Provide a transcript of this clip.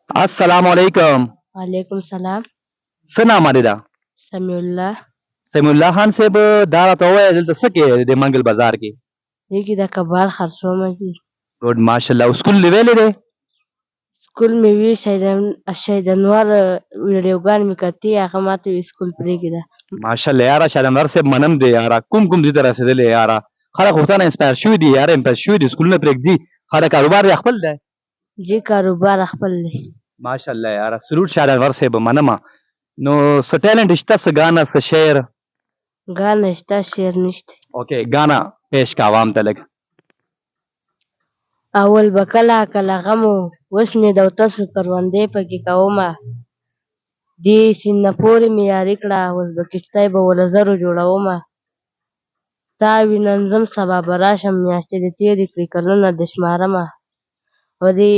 السلام علیکم. وعلیکم سلام. څه نامه دې ده؟ سمیع الله. سمیع الله خان صاحب، دا راته ووایه دلته څه کوې د منګل بازار کې؟ دې کې د کباړ خرڅومه دي. ګوډ ماشاءالله. سکول دې ویلی دی؟ سکول مې وي شهید انور ویډیوګانې مې کتې هغه ماته وي سکول پرېږده. ماشاءالله یاره، شاید انور صاحب منم دی یاره. کوم کوم ځای ته رسېدلی یاره؟ خلک خو تانه انسپایر شوي دي یاره، امپرس شوي دي، سکولونه پرېږدي. خلک کاروبار یې خپل دی. جې کاروبار خپل دی. ماشاءالله یاره، سلوټ شاید انور صاحب، منمه. نو څه ټیلنټ شته، څه ګانا، څه شعر؟ ګانا شته، شعر نشته. اوکې، ګانا پیش کا عوام ته لږ. اول به کله کله غم و، اوس مې د اوتسو کروندې پکې کومه. دې سیند نه پورې مې یاري کړه، اوس به کښتۍ به له زرو جوړومه. تا وینم ځم سبا به راشم، میاشتې دې تېرې کړې کلونه دې شمارمه. او دې